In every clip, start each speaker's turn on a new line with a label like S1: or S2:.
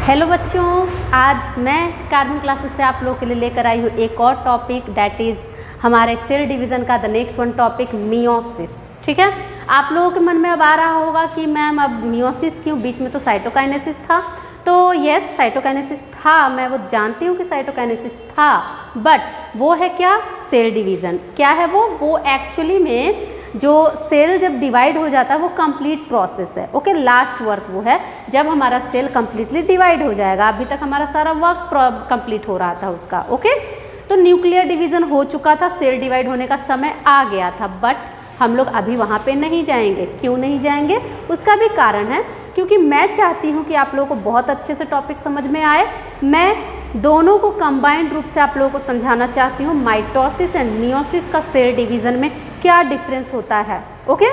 S1: Hello बच्चों, आज मैं कार्बन क्लासेस से आप लोगों के लिए लेकर आई हूँ एक और टॉपिक, दैट इज़ हमारे सेल डिवीज़न का the next one topic meiosis. ठीक है, आप लोगों के मन में अब आ रहा होगा कि मैम अब मियोसिस क्यों, बीच में तो साइटोकाइनेसिस था। तो यस, साइटोकाइनेसिस था, मैं वो जानती हूँ कि साइटोकाइनेसिस था, बट वो है क्या, सेल डिवीज़न। क्या है वो एक्चुअली में जो सेल जब डिवाइड हो जाता है वो कंप्लीट प्रोसेस है। ओके, लास्ट वर्क वो है जब हमारा सेल कंप्लीटली डिवाइड हो जाएगा। अभी तक हमारा सारा वर्क कंप्लीट हो रहा था उसका। ओके, तो न्यूक्लियर डिवीज़न हो चुका था, सेल डिवाइड होने का समय आ गया था, बट हम लोग अभी वहाँ पे नहीं जाएंगे। क्यों नहीं जाएंगे, उसका भी कारण है, क्योंकि मैं चाहती हूँ कि आप लोगों को बहुत अच्छे से टॉपिक समझ में आए। मैं दोनों को कंबाइंड रूप से आप लोगों को समझाना चाहती हूँ, माइटोसिस एंड मियोसिस का सेल डिवीज़न में क्या डिफरेंस होता है। ओके,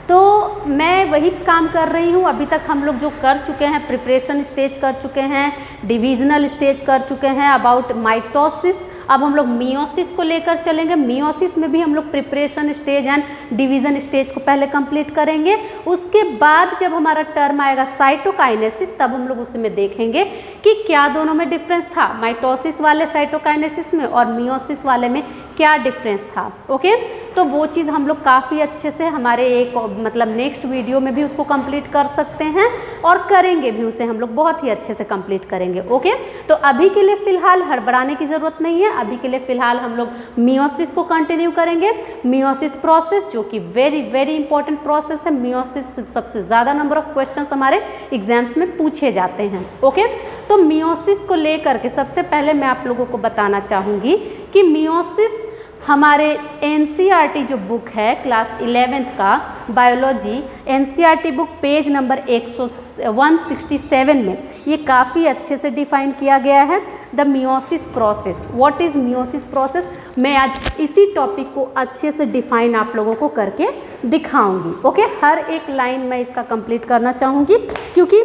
S1: तो मैं वही काम कर रही हूँ। अभी तक हम लोग जो कर चुके हैं, प्रिपरेशन स्टेज कर चुके हैं, डिविजनल स्टेज कर चुके हैं अबाउट माइटोसिस। अब हम लोग मियोसिस को लेकर चलेंगे। मियोसिस में भी हम लोग preparation stage and division stage को पहले कंप्लीट करेंगे। उसके बाद जब हमारा टर्म आएगा साइटोकाइनेसिस, तब हम लोग उसमें देखेंगे कि क्या दोनों में डिफरेंस था, माइटोसिस वाले साइटोकाइनेसिस में और मियोसिस वाले में क्या डिफरेंस था। ओके, तो वो चीज़ हम लोग काफ़ी अच्छे से हमारे एक मतलब नेक्स्ट वीडियो में भी उसको कंप्लीट कर सकते हैं और करेंगे भी उसे, हम लोग बहुत ही अच्छे से कंप्लीट करेंगे। ओके, तो अभी के लिए फ़िलहाल हड़बड़ाने की ज़रूरत नहीं है। अभी के लिए फ़िलहाल हम लोग मियोसिस को कंटिन्यू करेंगे। मियोसिस प्रोसेस जो कि वेरी वेरी इंपॉर्टेंट प्रोसेस है। मियोसिस से सबसे ज़्यादा नंबर ऑफ क्वेश्चंस हमारे एग्जाम्स में पूछे जाते हैं। ओके, तो मियोसिस को लेकर के सबसे पहले मैं आप लोगों को बताना चाहूँगी कि मियोसिस हमारे एनसीईआरटी जो बुक है क्लास 11th का biology, NCERT book page number 167 में ये काफ़ी अच्छे से डिफाइन किया गया है, the meiosis process. What is meiosis process, मैं आज इसी टॉपिक को अच्छे से डिफाइन आप लोगों को करके दिखाऊंगी। ओके, हर एक लाइन मैं इसका कंप्लीट करना चाहूँगी, क्योंकि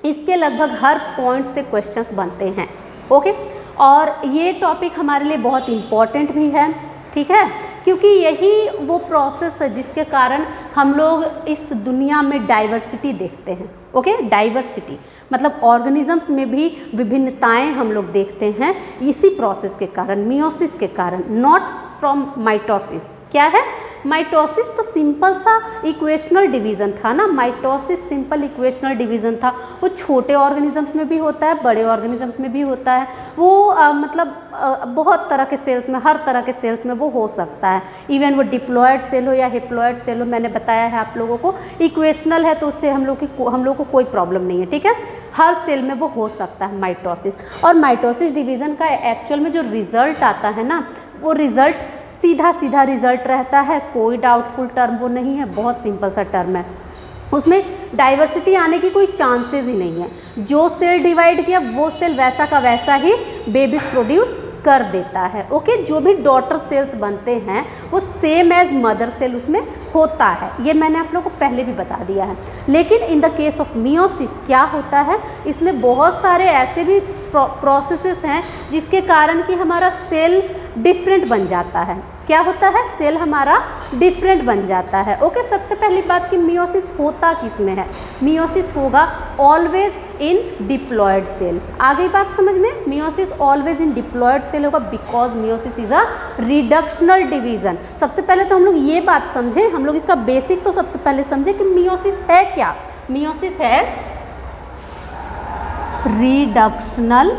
S1: इसके लगभग हर पॉइंट से क्वेश्चंस बनते हैं। ओके, और ये टॉपिक हमारे लिए बहुत इम्पॉर्टेंट भी है। ठीक है, क्योंकि यही वो प्रोसेस है जिसके कारण हम लोग इस दुनिया में डाइवर्सिटी देखते हैं। ओके, डाइवर्सिटी मतलब ऑर्गेनिजम्स में भी विभिन्नताएं हम लोग देखते हैं इसी प्रोसेस के कारण, मियोसिस के कारण, नॉट फ्रॉम माइटोसिस। क्या है, माइटोसिस तो सिंपल सा इक्वेशनल डिवीज़न था ना, माइटोसिस सिंपल इक्वेशनल डिवीज़न था। वो छोटे ऑर्गेनिजम्स में भी होता है, बड़े ऑर्गेनिजम्स में भी होता है। वो बहुत तरह के सेल्स में, हर तरह के सेल्स में वो हो सकता है। इवन वो डिप्लॉयड सेल हो या हिप्लॉयड सेल हो, मैंने बताया है आप लोगों को, इक्वेशनल है तो उससे हम लोग को कोई प्रॉब्लम नहीं है। ठीक है, हर सेल में वो हो सकता है माइटोसिस। और माइटोसिस डिवीज़न का एक्चुअल में जो रिजल्ट आता है ना, वो रिजल्ट सीधा सीधा रिजल्ट रहता है, कोई डाउटफुल टर्म वो नहीं है, बहुत सिंपल सा टर्म है। उसमें डाइवर्सिटी आने की कोई चांसेस ही नहीं है। जो सेल डिवाइड किया वो सेल वैसा का वैसा ही बेबीज प्रोड्यूस कर देता है। ओके, जो भी डॉटर सेल्स बनते हैं वो सेम एज मदर सेल उसमें होता है, ये मैंने आप लोगों को पहले भी बता दिया है। लेकिन in the case of meiosis क्या होता है, इसमें बहुत सारे ऐसे भी प्रोसेसेस हैं जिसके कारण कि हमारा सेल डिफरेंट बन जाता है। क्या होता है, सेल हमारा डिफरेंट बन जाता है। ओके, सबसे पहली बात कि मियोसिस होता किस में है, मियोसिस होगा ऑलवेज इन डिप्लॉयड सेल। आ गई बात समझ में, meiosis always in diploid cell होगा because meiosis is a reductional division. सबसे पहले तो हम लोग ये बात समझें, हम लोग इसका बेसिक तो सबसे पहले समझें कि मियोसिस है क्या। मियोसिस है रिडक्शनल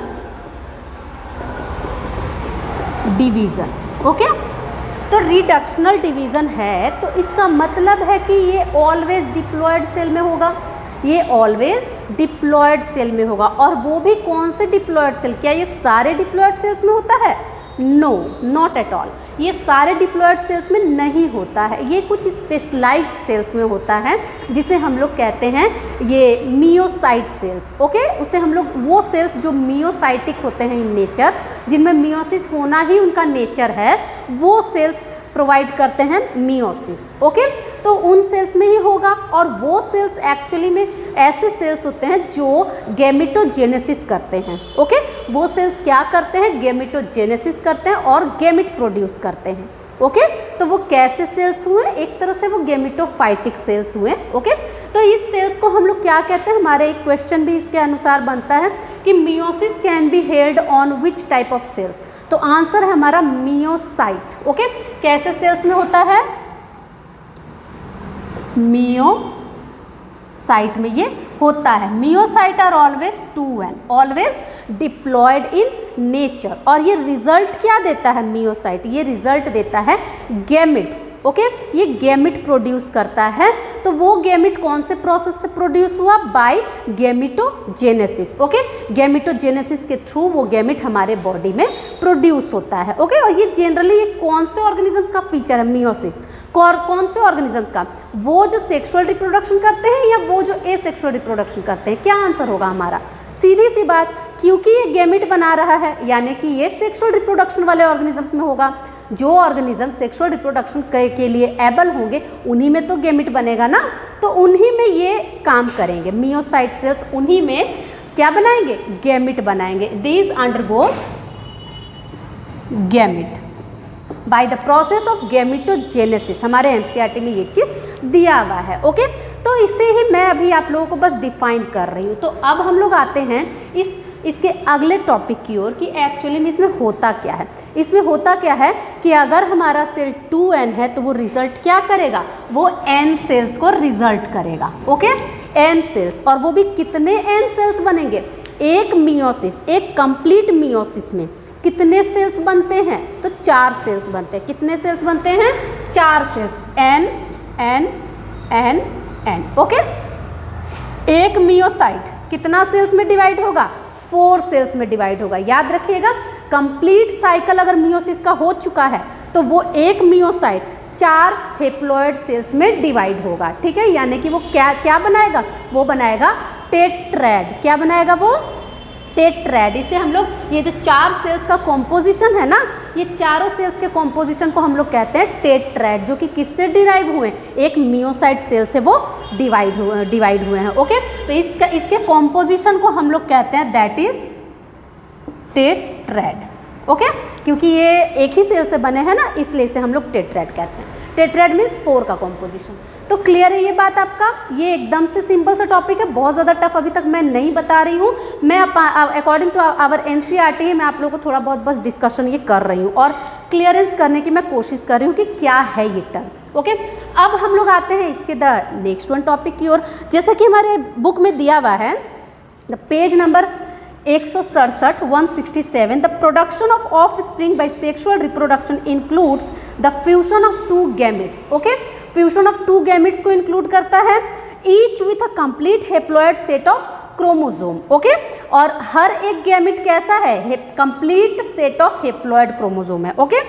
S1: डिवीज़न। ओके, तो रिडक्शनल डिवीज़न है तो इसका मतलब है कि ये ऑलवेज डिप्लॉयड सेल में होगा, ये ऑलवेज डिप्लॉयड सेल में होगा। और वो भी कौन से डिप्लॉयड सेल, क्या ये सारे डिप्लॉयड सेल्स में होता है, नो, नॉट एट ऑल, ये सारे डिप्लॉयड सेल्स में नहीं होता है। ये कुछ स्पेशलाइज्ड सेल्स में होता है जिसे हम लोग कहते हैं ये मियोसाइट सेल्स। ओके, उसे हम लोग, वो सेल्स जो मियोसाइटिक होते हैं इन नेचर, जिनमें मियोसिस होना ही उनका नेचर है, वो सेल्स प्रोवाइड करते हैं मियोसिस। ओके, तो उन सेल्स में ही होगा। और वो सेल्स एक्चुअली में ऐसे सेल्स होते हैं जो गैमेटोजेनेसिस करते हैं। ओके, वो सेल्स क्या करते हैं, गैमेटोजेनेसिस करते हैं और गैमेट प्रोड्यूस करते हैं। ओके, तो वो कैसे सेल्स हुए, एक तरह से वो गेमिटोफाइटिक सेल्स हुए। ओके, तो इस सेल्स को हम लोग क्या कहते हैं, हमारे एक क्वेश्चन भी इसके अनुसार बनता है कि meiosis can be held on which type of cells, तो आंसर है हमारा मियोसाइट। ओके, कैसे सेल्स में होता है, मियोसाइट में ये होता है। Meiocyte are always 2n, always diploid in nature, और ये रिजल्ट क्या देता है मियोसाइट, ये रिजल्ट देता है गैमिट्स। ओके, ये गैमिट प्रोड्यूस करता है, तो वो गैमिट कौन से प्रोसेस से प्रोड्यूस हुआ, बाय गैमिटोजेनेसिस। ओके, गैमिटोजेनेसिस के थ्रू वो गैमिट हमारे बॉडी में प्रोड्यूस होता है। ओके, और ये जनरली ये कौन से ऑर्गेनिजम्स का फीचर है मियोसिस, कौन से ऑर्गेनिजम्स का, वो जो सेक्सुअल रिप्रोडक्शन करते हैं या वो जो एसेक्सुअल रिप्रोडक्शन करते हैं, क्या आंसर होगा हमारा, सीधी सी बात, क्योंकि ये गैमिट बना रहा है यानी कि ये सेक्सुअल रिप्रोडक्शन वाले ऑर्गेनिजम्स में होगा। जो ऑर्गेनिज्म सेक्सुअल रिप्रोडक्शन के लिए एबल होंगे उन्हीं में तो गैमिट बनेगा ना, तो उन्हीं में ये काम करेंगे, मियोसाइट सेल्स उन्हीं में क्या बनाएंगे, गैमिट बनाएंगे। These undergoes gamete by the process of gametogenesis, हमारे एनसीईआरटी में ये चीज़ दिया हुआ है। ओके, तो इसे ही मैं अभी आप लोगों को बस डिफाइन कर रही हूँ। तो अब हम लोग आते हैं इसके अगले टॉपिक की ओर कि एक्चुअली में इसमें होता क्या है। इसमें होता क्या है कि अगर हमारा सेल 2n है तो वो रिजल्ट क्या करेगा, वो n सेल्स को रिजल्ट करेगा। ओके, n सेल्स, और वो भी कितने n सेल्स बनेंगे, एक मियोसिस, एक कंप्लीट मियोसिस में कितने सेल्स बनते हैं, तो 4 सेल्स बनते हैं। कितने सेल्स बनते हैं, 4 cells, n n n n। Okay, एक मियोसाइट कितना सेल्स में डिवाइड होगा, 4 सेल्स में डिवाइड होगा। याद रखिएगा, कंप्लीट साइकिल अगर मियोसिस का हो चुका है तो वो एक मियोसाइट 4 हेप्लॉइड सेल्स में डिवाइड होगा। ठीक है, यानी कि वो क्या बनाएगा, वो बनाएगा टेट्रैड। क्या बनाएगा वो, टेट्रैड। इसे हम लोग, ये जो 4 सेल्स का कॉम्पोजिशन है ना, ये चारों सेल्स के कॉम्पोजिशन को हम लोग कहते हैं टेट्रैड, जो कि किससे डिराइव हुए, एक मियोसाइट सेल से वो डिवाइड हुए हैं। ओके, तो इसके कॉम्पोजिशन को हम लोग कहते हैं दैट इज टेट्रैड। ओके, क्योंकि ये एक ही सेल से बने हैं ना, इसलिए इसे हम लोग टेट्रैड कहते हैं। टेट्रैड मीन्स 4 का कॉम्पोजिशन। तो क्लियर है ये बात आपका, ये एकदम से सिंपल सा टॉपिक है, बहुत ज़्यादा टफ अभी तक मैं नहीं बता रही हूँ। मैं अकॉर्डिंग टू आवर एनसीईआरटी मैं आप लोगों को थोड़ा बहुत बस डिस्कशन ये कर रही हूँ और क्लियरेंस करने की मैं कोशिश कर रही हूँ कि क्या है ये टर्म। ओके, अब हम लोग आते हैं इसके नेक्स्ट वन टॉपिक की ओर। जैसा कि हमारे बुक में दिया हुआ है, the page number 167 the production of offspring by sexual reproduction includes the fusion of 2 gametes. Okay, fusion of 2 gametes को इंक्लूड करता है, each with a complete haploid set of chromosome. Okay, और हर एक गैमेट कैसा है, complete set of haploid chromosome है। Okay,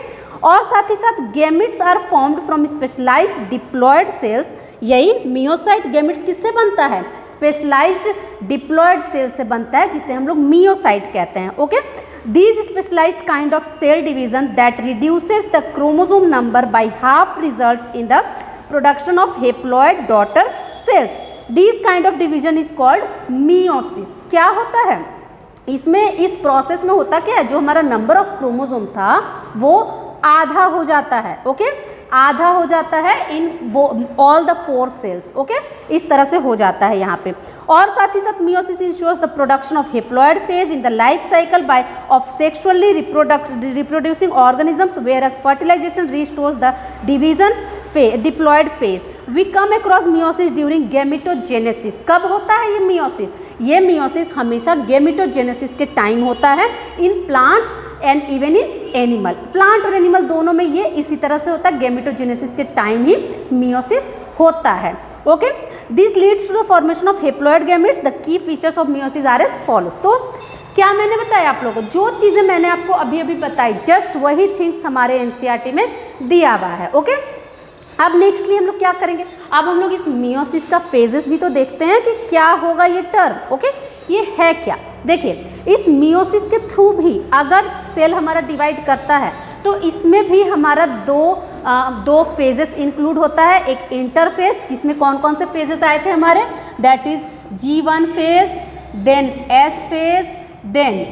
S1: और साथ ही साथ gametes are formed from specialised diploid cells. यही मियोसाइट गैमेट्स किससे बनता है, स्पेशलाइज्ड डिप्लॉयड सेल से बनता है, जिसे हम लोग मियोसाइट कहते हैं। Okay, these specialized kind of cell division that reduces the chromosome number by half results in the production of haploid daughter cells. This kind of division is called meiosis. क्या होता है इसमें, इस प्रोसेस में होता क्या है, जो हमारा नंबर ऑफ क्रोमोसोम था वो आधा हो जाता है। ओके, आधा हो जाता है in all the 4 cells. Okay, इस तरह से हो जाता है यहाँ पे। और साथ ही साथ meiosis ensures the production of haploid phase in the life cycle by of sexually reproducing organisms, whereas fertilisation restores the division diploid phase. We come across meiosis during gametogenesis. कब होता है ये मियोसिस, ये meiosis हमेशा gametogenesis के time होता है in plants and even in animal. Plant और एनिमल दोनों में ये इसी तरह से होता है, गैमेटोजेनेसिस के टाइम ही मियोसिस होता है। Okay, this leads to the formation of haploid gametes. The key features of meiosis are as follows. तो क्या मैंने बताया आप लोगों को, जो चीज़ें मैंने आपको अभी अभी बताई, जस्ट वही थिंग्स हमारे एनसीईआरटी में दिया हुआ है। ओके, अब नेक्स्टली हम लोग क्या करेंगे, अब हम लोग इस मियोसिस का फेजेस भी तो देखते हैं कि क्या होगा ये टर्म। ओके, ये है क्या, देखिए इस मियोसिस के थ्रू भी अगर सेल हमारा डिवाइड करता है तो इसमें भी हमारा दो फेजेस इंक्लूड होता है। एक इंटरफेज, जिसमें कौन कौन से फेजेस आए थे हमारे, that is G1 phase, then S phase, then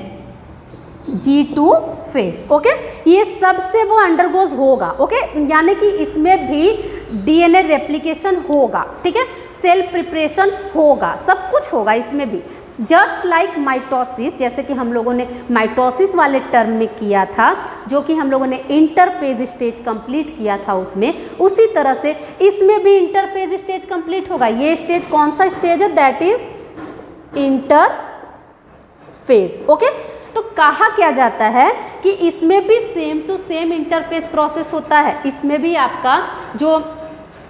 S1: G2 phase. Okay, ये सबसे वो अंडरगोज होगा। ओके, यानी कि इसमें भी डीएनए रेप्लिकेशन होगा, ठीक है, सेल प्रिपरेशन होगा, सब कुछ होगा इसमें भी। जस्ट लाइक माइटोसिस, जैसे कि हम लोगों ने माइटोसिस वाले टर्म में किया था, जो कि हम लोगों ने इंटरफेज स्टेज कंप्लीट किया था उसमें, उसी तरह से इसमें भी इंटरफेज स्टेज कंप्लीट होगा। ये स्टेज कौन सा स्टेज है? That is interphase. ओके, तो कहा क्या जाता है कि इसमें भी same to same interphase process होता है। इसमें भी आपका जो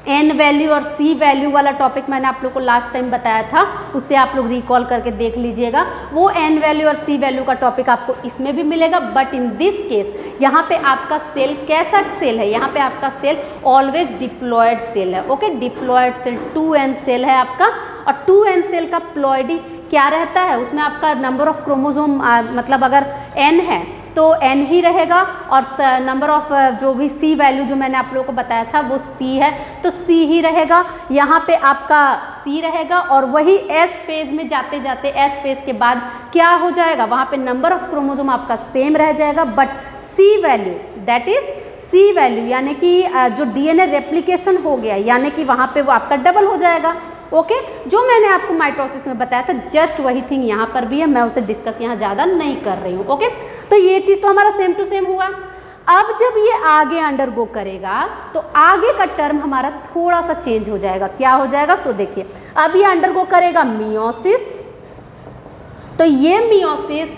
S1: एन वैल्यू और सी वैल्यू वाला टॉपिक मैंने आप लोग को लास्ट टाइम बताया था, उससे आप लोग रिकॉल करके देख लीजिएगा। वो एन वैल्यू और सी वैल्यू का टॉपिक आपको इसमें भी मिलेगा, बट इन दिस केस यहाँ पे आपका सेल कैसा सेल है? यहाँ पे आपका सेल ऑलवेज डिप्लॉयड सेल है। Okay, diploid cell 2n cell है आपका, और 2n सेल का प्लॉयडी क्या रहता है? उसमें आपका नंबर ऑफ क्रोमोसोम मतलब अगर n है तो n ही रहेगा, और नंबर ऑफ जो भी c वैल्यू जो मैंने आप लोगों को बताया था वो c है, तो c ही रहेगा। यहाँ पे आपका c रहेगा, और वही s फेज में जाते जाते s फेज के बाद क्या हो जाएगा? वहाँ पे नंबर ऑफ क्रोमोसोम आपका सेम रह जाएगा, but c value that is c value यानी कि जो डीएनए रेप्लिकेशन हो गया, यानी कि वहाँ पे वो आपका डबल हो जाएगा। ओके, जो मैंने आपको माइटोसिस में बताया था जस्ट वही थिंग यहाँ पर भी है, मैं उसे डिस्कस यहाँ ज़्यादा नहीं कर रही हूँ। ओके, तो ये चीज़ तो हमारा सेम टू सेम हुआ। अब जब ये आगे अंडरगो करेगा तो आगे का टर्म हमारा थोड़ा सा चेंज हो जाएगा। क्या हो जाएगा? सो देखिए, अब ये अंडरगो करेगा मियोसिस, तो ये मियोसिस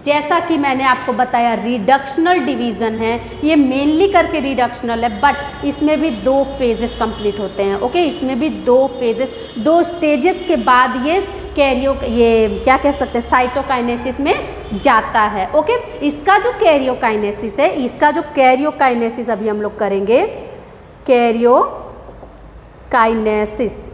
S1: जैसा कि मैंने आपको बताया रिडक्शनल डिवीज़न है, ये मेनली करके रिडक्शनल है, बट इसमें भी 2 फेजेस कंप्लीट होते हैं। ओके, इसमें भी 2 फेजेस, 2 स्टेजेस के बाद ये ये क्या कह सकते हैं, साइटोकाइनेसिस में जाता है। ओके, इसका जो कैरियोकाइनेसिस है, इसका जो कैरियोकाइनेसिस अभी हम लोग करेंगे,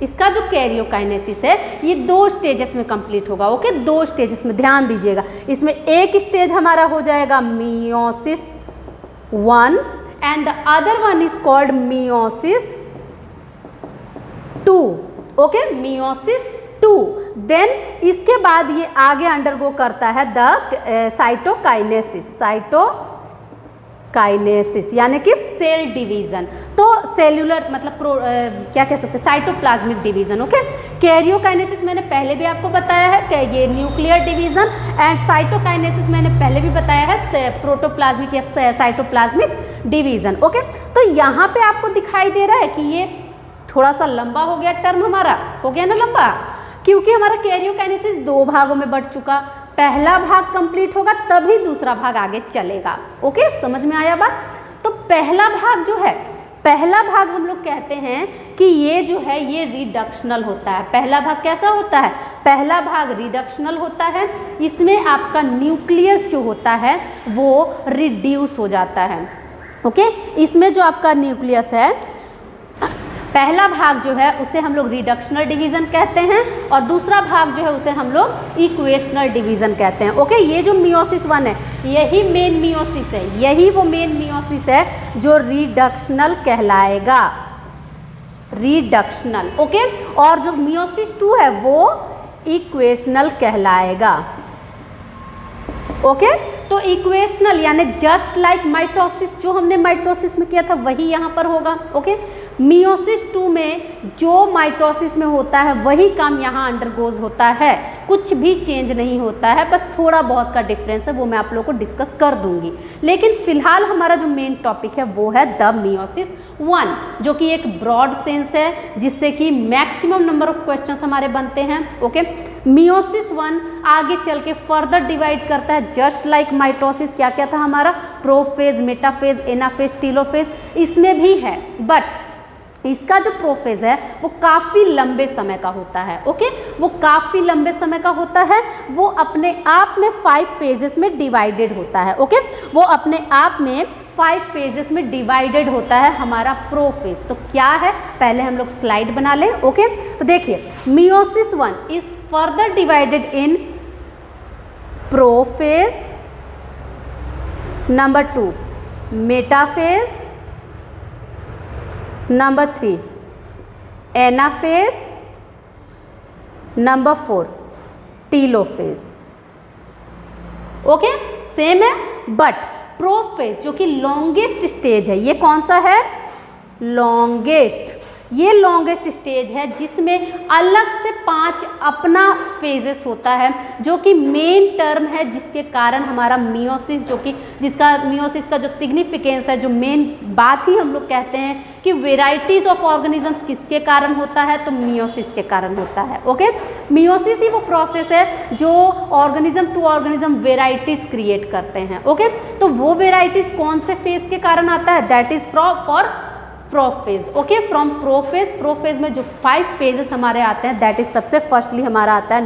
S1: इसका जो कैरियोकाइनेसिस है ये 2 स्टेजेस में कंप्लीट होगा। ओके, 2 स्टेजेस में, ध्यान दीजिएगा। इसमें एक स्टेज हमारा हो जाएगा meiosis 1 and the other one is called meiosis 2। Okay, meiosis 2। Then इसके बाद ये आगे अंडरगो करता है द साइटोकाइनेसिस यानी कि सेल डिवीजन। तो सेल्यूलर मतलब क्या कह सकते हैं, साइटोप्लाज्मिक डिवीजन। ओके, कैरियोकाइनेसिस मैंने पहले भी आपको बताया है कि ये न्यूक्लियर डिवीजन, एंड साइटोकाइनेसिस मैंने पहले भी बताया है प्रोटोप्लाज्मिक या साइटोप्लाज्मिक डिवीजन। ओके, तो यहाँ पे आपको दिखाई दे रहा है कि ये थोड़ा सा लंबा हो गया, टर्म हमारा हो गया ना लंबा, क्योंकि हमारा कैरियोकाइनेसिस 2 भागों में बढ़ चुका। पहला भाग कंप्लीट होगा तभी दूसरा भाग आगे चलेगा। ओके, समझ में आया बात? तो पहला भाग जो है, पहला भाग हम लोग कहते हैं कि ये जो है ये रिडक्शनल होता है। पहला भाग कैसा होता है? पहला भाग रिडक्शनल होता है। इसमें आपका न्यूक्लियस जो होता है वो रिड्यूस हो जाता है। ओके, इसमें जो आपका न्यूक्लियस है, पहला भाग जो है उसे हम लोग रिडक्शनल डिवीज़न कहते हैं, और दूसरा भाग जो है उसे हम लोग इक्वेशनल डिवीज़न कहते हैं। ओके, ये जो मियोसिस 1 है यही मेन मियोसिस है, यही वो मेन मियोसिस है जो रिडक्शनल कहलाएगा, रिडक्शनल। ओके, और जो मियोसिस 2 है वो इक्वेशनल कहलाएगा। ओके, तो इक्वेशनल यानी जस्ट लाइक माइटोसिस, जो हमने माइटोसिस में किया था वही यहाँ पर होगा। ओके, मियोसिस 2 में जो माइटोसिस में होता है वही काम यहाँ अंडरगोज होता है, कुछ भी चेंज नहीं होता है, बस थोड़ा बहुत का डिफरेंस है, वो मैं आप लोगों को डिस्कस कर दूंगी। लेकिन फिलहाल हमारा जो मेन टॉपिक है वो है द मियोसिस 1, जो कि एक ब्रॉड सेंस है जिससे कि मैक्सिमम नंबर ऑफ क्वेश्चंस हमारे बनते हैं। ओके, मियोसिस 1 आगे चल के फर्दर डिवाइड करता है जस्ट लाइक माइटोसिस। क्या क्या था हमारा? प्रोफेज, मेटाफेज, एनाफेज, टीलोफेज, इसमें भी है, बट इसका जो प्रोफेज है वो काफ़ी लंबे समय का होता है। ओके, वो काफ़ी लंबे समय का होता है, वो अपने आप में 5 फेजेस में डिवाइडेड होता है। ओके, वो अपने आप में 5 फेजेस में डिवाइडेड होता है हमारा प्रोफेज। तो क्या है, पहले हम लोग स्लाइड बना लें। ओके, तो देखिए, meiosis 1 is further divided in prophase, number 2 metaphase, number 3 anaphase, number 4 telophase. Okay, same है, बट प्रोफेज जो कि लॉन्गेस्ट स्टेज है, ये कौन सा है, लॉन्गेस्ट, ये लॉन्गेस्ट स्टेज है जिसमें अलग से 5 अपना फेजेस होता है, जो कि मेन टर्म है जिसके कारण हमारा मियोसिस, जो कि जिसका मियोसिस का जो सिग्निफिकेंस है, जो मेन बात ही हम लोग कहते हैं कि वेराइटीज ऑफ ऑर्गेनिजम्स किसके कारण होता है, तो मियोसिस के कारण होता है। ओके, मियोसिस ही वो प्रोसेस है जो organism to organism varieties create करते हैं। ओके, तो वो वेराइटीज कौन से फेज के कारण आता है, that is for prophase. Okay, from prophase, prophase में जो 5 फेजेस हमारे आते हैं, दैट इज सबसे फर्स्टली हमारा आता है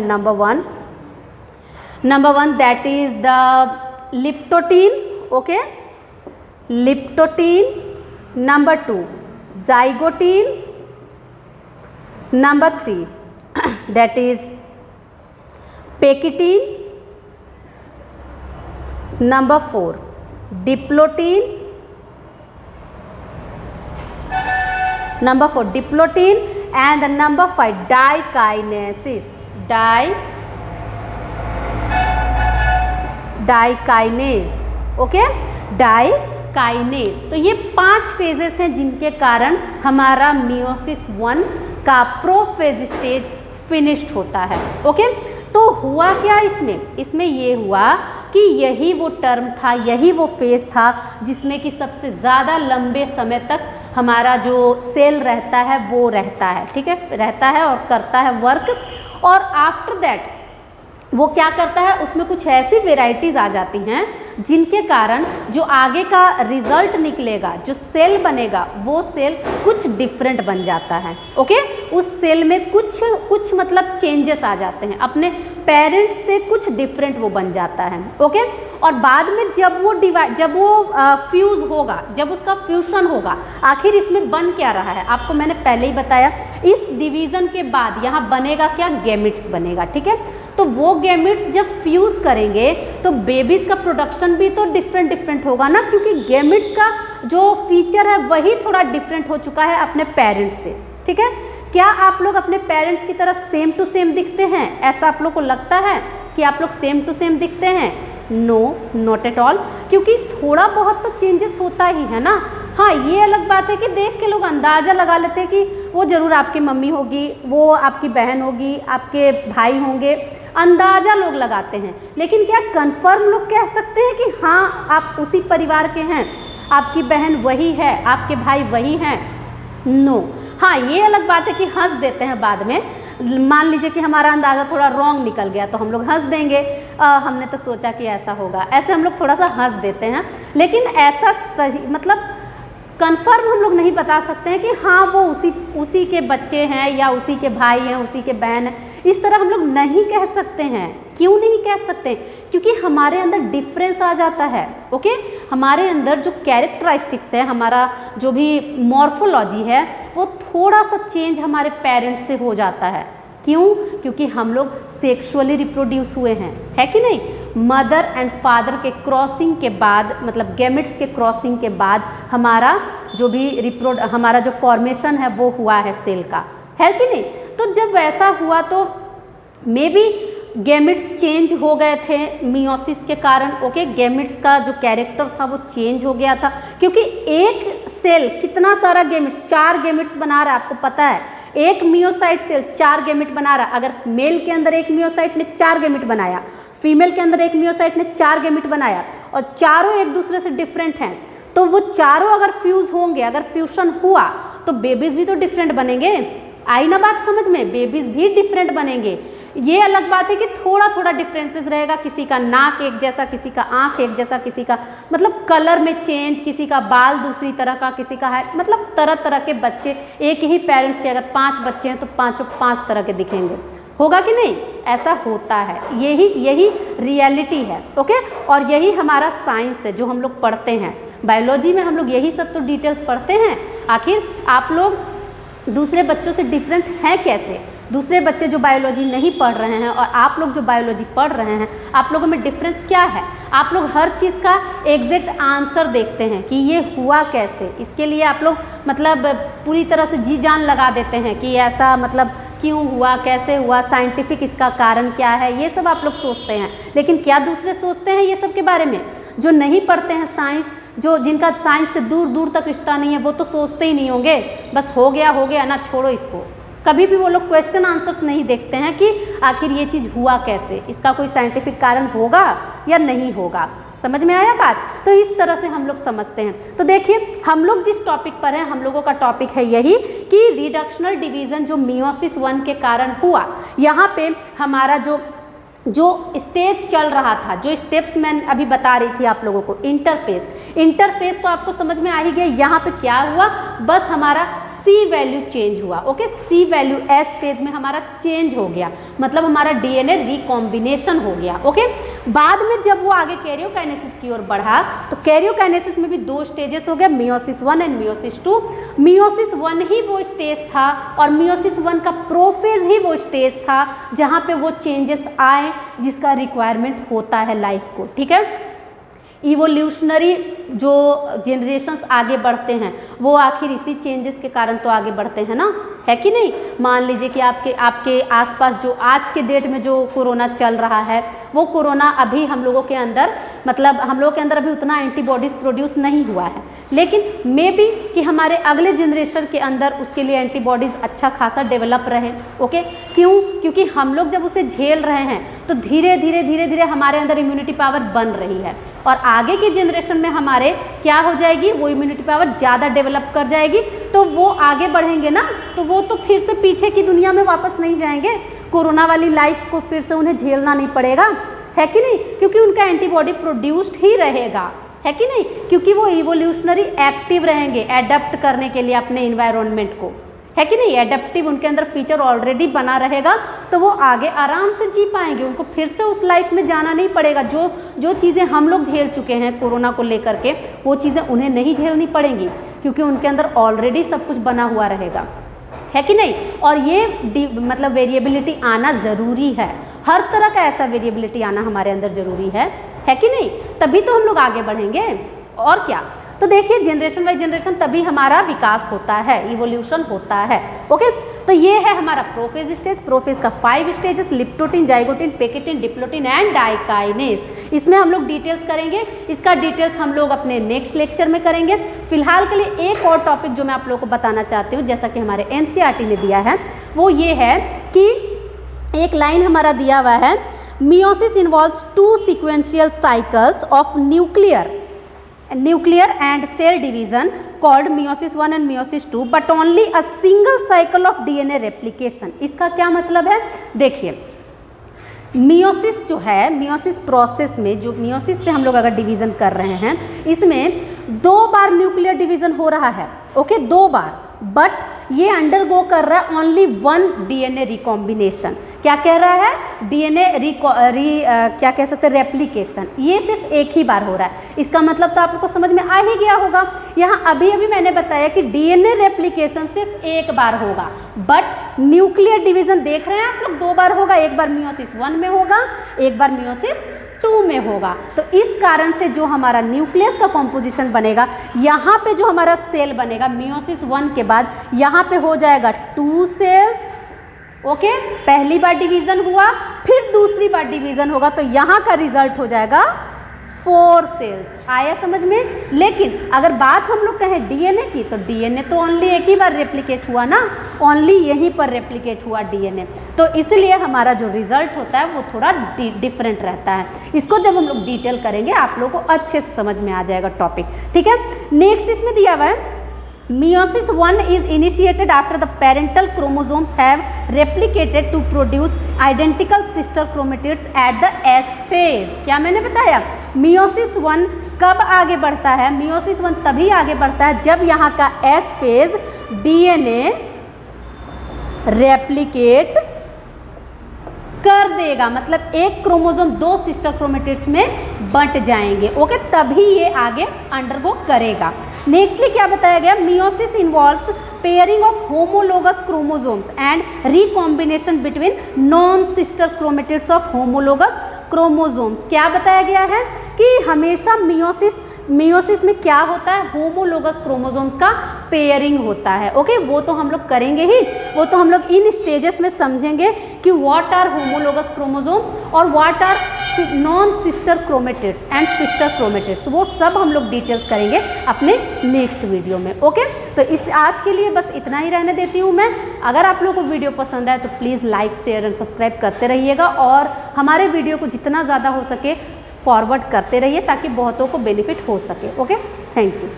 S1: number one that is the leptotene. Okay, leptotene. Number 2 zygotene. Number 3 that is pachytene. Number 4 diplotene. Number 4 diplotin, and the number 5 dikinases. Dikinase. Okay, dikinase. तो ये 5 फेजेस हैं जिनके कारण हमारा मियोसिस 1 का प्रोफेज स्टेज फिनिश्ड होता है। ओके, तो हुआ क्या इसमें ये हुआ कि यही वो टर्म था, यही वो फेज था जिसमें कि सबसे ज़्यादा लंबे समय तक हमारा जो सेल रहता है वो रहता है, ठीक है, रहता है और करता है वर्क। और आफ्टर दैट वो क्या करता है, उसमें कुछ ऐसी वेराइटीज़ आ जाती हैं जिनके कारण जो आगे का रिजल्ट निकलेगा, जो सेल बनेगा, वो सेल कुछ डिफरेंट बन जाता है। ओके, उस सेल में कुछ मतलब चेंजेस आ जाते हैं, अपने पेरेंट्स से कुछ डिफरेंट वो बन जाता है। ओके, और बाद में जब वो फ्यूज़ होगा, जब उसका फ्यूशन होगा, आखिर इसमें बन क्या रहा है, आपको मैंने पहले ही बताया, इस डिवीज़न के बाद यहाँ बनेगा क्या, गैमेट्स बनेगा। ठीक है, तो वो गैमेट्स जब फ्यूज़ करेंगे तो बेबीज़ का प्रोडक्शन भी तो डिफरेंट होगा ना, क्योंकि गैमेट्स का जो फीचर है वही थोड़ा डिफरेंट हो चुका है अपने पेरेंट्स से। ठीक है, क्या आप लोग अपने पेरेंट्स की तरह सेम टू सेम दिखते हैं, ऐसा आप लोग को लगता है कि आप लोग सेम टू सेम दिखते हैं? नो, नॉट एट ऑल, क्योंकि थोड़ा बहुत तो चेंजेस होता ही है ना। हाँ, ये अलग बात है कि देख के लोग अंदाज़ा लगा लेते हैं कि वो ज़रूर आपकी मम्मी होगी, वो आपकी बहन होगी, आपके भाई होंगे, अंदाज़ा लोग लगाते हैं, लेकिन क्या कंफर्म लोग कह सकते हैं कि हाँ आप उसी परिवार के हैं, आपकी बहन वही है, आपके भाई वही हैं? नो। हाँ, ये अलग बात है कि हंस देते हैं बाद में, मान लीजिए कि हमारा अंदाज़ा थोड़ा रॉन्ग निकल गया तो हम लोग हंस देंगे, हमने तो सोचा कि ऐसा होगा, ऐसे हम लोग थोड़ा सा हंस देते हैं, लेकिन ऐसा सही मतलब कंफर्म हम लोग नहीं बता सकते हैं कि हाँ वो उसी के बच्चे हैं या उसी के भाई हैं, उसी के बहन हैं, इस तरह हम लोग नहीं कह सकते हैं। क्यों नहीं कह सकते? क्योंकि हमारे अंदर डिफरेंस आ जाता है। ओके, हमारे अंदर जो कैरेक्टरिस्टिक्स है, हमारा जो भी मॉर्फोलॉजी है, वो थोड़ा सा चेंज हमारे पेरेंट्स से हो जाता है। क्यों? क्योंकि हम लोग सेक्सुअली रिप्रोड्यूस हुए हैं, है कि नहीं? मदर एंड फादर के क्रॉसिंग के बाद, मतलब गैमेट्स के क्रॉसिंग के बाद हमारा जो फॉर्मेशन है वो हुआ है सेल का, है कि नहीं? तो जब वैसा हुआ तो मे बी गैमेट्स चेंज हो गए थे मियोसिस के कारण। ओके, गैमेट्स का जो कैरेक्टर था वो चेंज हो गया था, क्योंकि एक सेल कितना सारा गैमेट्स, 4 गैमेट्स बना रहा है, आपको पता है, एक मियोसाइट सेल 4 गैमेट बना रहा। अगर मेल के अंदर एक मियोसाइट ने 4 गैमेट बनाया, फीमेल के अंदर एक मियोसाइट ने 4 गैमेट बनाया, और चारों एक दूसरे से डिफरेंट हैं, तो वो चारों अगर फ्यूज होंगे, अगर फ्यूशन हुआ तो बेबीज भी तो डिफरेंट बनेंगे। आई ना बात समझ में? बेबीज भी डिफरेंट बनेंगे। ये अलग बात है कि थोड़ा थोड़ा डिफरेंसेस रहेगा, किसी का नाक एक जैसा, किसी का आँख एक जैसा, किसी का मतलब कलर में चेंज, किसी का बाल दूसरी तरह का, किसी का है, मतलब तरह तरह के बच्चे, एक ही पेरेंट्स के अगर 5 बच्चे हैं तो 5 तरह के दिखेंगे। होगा कि नहीं? ऐसा होता है, यही रियलिटी है। ओके, और यही हमारा साइंस है जो हम लोग पढ़ते हैं। बायोलॉजी में हम लोग यही सब तो डिटेल्स पढ़ते हैं। आखिर आप लोग दूसरे बच्चों से डिफरेंट हैं कैसे? दूसरे बच्चे जो बायोलॉजी नहीं पढ़ रहे हैं और आप लोग जो बायोलॉजी पढ़ रहे हैं, आप लोगों में डिफरेंस क्या है? आप लोग हर चीज़ का एग्जैक्ट आंसर देखते हैं कि ये हुआ कैसे। इसके लिए आप लोग मतलब पूरी तरह से जी जान लगा देते हैं कि ऐसा मतलब क्यों हुआ, कैसे हुआ, साइंटिफिक इसका कारण क्या है, ये सब आप लोग सोचते हैं। लेकिन क्या दूसरे सोचते हैं ये सब के बारे में? जो नहीं पढ़ते हैं साइंस, जो जिनका साइंस से दूर दूर तक रिश्ता नहीं है, वो तो सोचते ही नहीं होंगे, बस हो गया ना, छोड़ो इसको। कभी भी वो लोग क्वेश्चन आंसर्स नहीं देखते हैं कि आखिर ये चीज़ हुआ कैसे, इसका कोई साइंटिफिक कारण होगा या नहीं होगा। समझ में आया बात? तो इस तरह से हम लोग समझते हैं। तो देखिए हम लोग जिस टॉपिक पर हैं, हम लोगों का टॉपिक है यही कि रिडक्शनल डिवीज़न जो मियोसिस 1 के कारण हुआ, यहाँ पे हमारा जो स्टेज चल रहा था, जो स्टेप्स मैं अभी बता रही थी आप लोगों को, इंटरफेस तो आपको समझ में आ ही गया। यहाँ पे क्या हुआ, बस हमारा सी वैल्यू चेंज हुआ। ओके, सी वैल्यू एस फेज में हमारा चेंज हो गया, मतलब हमारा डीएनए रिकॉम्बिनेशन हो गया। ओके, बाद में जब वो आगे कैरियोकाइनेसिस की ओर बढ़ा तो कैरियोकाइनेसिस में भी 2 स्टेजेस हो गए, मियोसिस 1 एंड मियोसिस 2। मियोसिस 1 ही वो स्टेज था और मियोसिस 1 का प्रोफेज ही वो स्टेज था जहाँ पे वो चेंजेस आए जिसका रिक्वायरमेंट होता है लाइफ को। ठीक है, इवोल्यूशनरी जो जनरेशन्स आगे बढ़ते हैं वो आखिर इसी चेंजेस के कारण तो आगे बढ़ते हैं ना, है कि नहीं? मान लीजिए कि आपके आसपास जो आज के डेट में जो कोरोना चल रहा है, वो कोरोना अभी हम लोगों के अंदर, मतलब हम लोगों के अंदर अभी उतना एंटीबॉडीज प्रोड्यूस नहीं हुआ है, लेकिन मे बी कि हमारे अगले जनरेशन के अंदर उसके लिए एंटीबॉडीज़ अच्छा खासा डेवलप रहे। ओके, क्यों? क्योंकि हम लोग जब उसे झेल रहे हैं तो धीरे धीरे हमारे अंदर इम्यूनिटी पावर बन रही है और आगे की जनरेशन में हमारे क्या हो जाएगी, वो इम्यूनिटी पावर ज़्यादा डेवलप कर जाएगी, तो वो आगे बढ़ेंगे ना, तो वो तो फिर से पीछे की दुनिया में वापस नहीं जाएंगे, कोरोना वाली लाइफ को फिर से उन्हें झेलना नहीं पड़ेगा, है कि नहीं? क्योंकि उनका एंटीबॉडी प्रोड्यूस्ड ही रहेगा, है कि नहीं? क्योंकि वो इवोल्यूशनरी एक्टिव रहेंगे एडप्ट करने के लिए अपने इन्वायरमेंट को, है कि नहीं? एडेप्टिव उनके अंदर फीचर ऑलरेडी बना रहेगा, तो वो आगे आराम से जी पाएंगे, उनको फिर से उस लाइफ में जाना नहीं पड़ेगा। जो चीज़ें हम लोग झेल चुके हैं कोरोना को लेकर के, वो चीज़ें उन्हें नहीं झेलनी पड़ेंगी क्योंकि उनके अंदर ऑलरेडी सब कुछ बना हुआ रहेगा, है कि नहीं? और ये मतलब वेरिएबिलिटी आना ज़रूरी है, हर तरह का ऐसा वेरिएबिलिटी आना हमारे अंदर ज़रूरी है कि नहीं? तभी तो हम लोग आगे बढ़ेंगे, और क्या। तो देखिए जनरेशन बाई जनरेशन तभी हमारा विकास होता है, इवोल्यूशन होता है। ओके, तो ये है हमारा प्रोफेज स्टेज। प्रोफेज का 5 स्टेजेस, लिप्टोटिन, जाइगोटिन, पेकिटिन, डिप्लोटिन एंड डाइकाइनेस। इसमें हम लोग डिटेल्स करेंगे, इसका डिटेल्स हम लोग अपने नेक्स्ट लेक्चर में करेंगे। फिलहाल के लिए एक और टॉपिक जो मैं आप लोगों को बताना चाहती हूँ, जैसा कि हमारे एनसीईआरटी ने दिया है, वो ये है कि एक लाइन हमारा दिया हुआ है, meiosis involves 2 sequential cycles of nuclear and cell division called meiosis 1 and meiosis 2 but only a single cycle of DNA replication। इसका क्या मतलब है? देखिए मियोसिस जो है, मियोसिस प्रोसेस में जो मियोसिस से हम लोग अगर डिवीज़न कर रहे हैं, इसमें 2 बार न्यूक्लियर डिवीज़न हो रहा है। ओके, 2 बार, बट ये अंडरगो कर रहा है ओनली 1 डीएनए रिकॉम्बिनेशन। क्या कह रहा है? डीएनए क्या कह सकते हैं, रेप्लिकेशन। ये सिर्फ एक ही बार हो रहा है। इसका मतलब तो आप लोग को समझ में आ ही गया होगा। यहाँ अभी मैंने बताया कि डीएनए रेप्लिकेशन सिर्फ एक बार होगा, बट न्यूक्लियर डिवीजन देख रहे हैं आप लोग 2 बार होगा, एक बार मियोसिस 1 में होगा, एक बार मियोसिस 2 में होगा। तो इस कारण से जो हमारा न्यूक्लियस का कॉम्पोजिशन बनेगा, यहाँ पे जो हमारा सेल बनेगा मियोसिस 1 के बाद, यहाँ पे हो जाएगा 2 सेल्स। ओके, पहली बार डिवीजन हुआ, फिर दूसरी बार डिवीजन होगा, तो यहाँ का रिजल्ट हो जाएगा 4 सेल्स। आया समझ में? लेकिन अगर बात हम लोग कहें डीएनए की, तो डीएनए तो ओनली एक ही बार रेप्लिकेट हुआ ना, ओनली यहीं पर रेप्लिकेट हुआ डीएनए, तो इसलिए हमारा जो रिजल्ट होता है वो थोड़ा डिफरेंट रहता है। इसको जब हम लोग डिटेल करेंगे आप लोगों को अच्छे से समझ में आ जाएगा टॉपिक। ठीक है, नेक्स्ट इसमें दिया हुआ है, meiosis 1 is initiated after the parental chromosomes have replicated to produce identical sister chromatids at the S phase। क्या मैंने बताया? meiosis 1 कब आगे बढ़ता है? meiosis 1 तभी आगे बढ़ता है जब यहाँ का S phase DNA रेप्लिकेट कर देगा, मतलब एक क्रोमोसोम 2 सिस्टर क्रोमेटिड्स में बंट जाएंगे। ओके, तभी ये आगे अंडरगो करेगा। नेक्स्टली क्या बताया गया? Meiosis involves pairing of homologous chromosomes and recombination between non sister chromatids of homologous chromosomes. क्या बताया गया है कि हमेशा मियोसिस मियोसिस में क्या होता है, होमोलोगस क्रोमोसोम्स का पेयरिंग होता है। ओके, वो तो हम लोग करेंगे ही, वो तो हम लोग इन स्टेजेस में समझेंगे कि व्हाट आर होमोलोगस क्रोमोसोम्स और what are non sister chromatids and sister chromatids, वो सब हम लोग डिटेल्स करेंगे अपने नेक्स्ट वीडियो में। ओके, तो इस आज के लिए बस इतना ही रहने देती हूँ मैं। अगर आप लोगों को वीडियो पसंद आए तो please like share and subscribe करते रहिएगा और हमारे वीडियो को जितना ज़्यादा हो सके फॉरवर्ड करते रहिए ताकि बहुतों को बेनिफिट हो सके। Okay, thank you.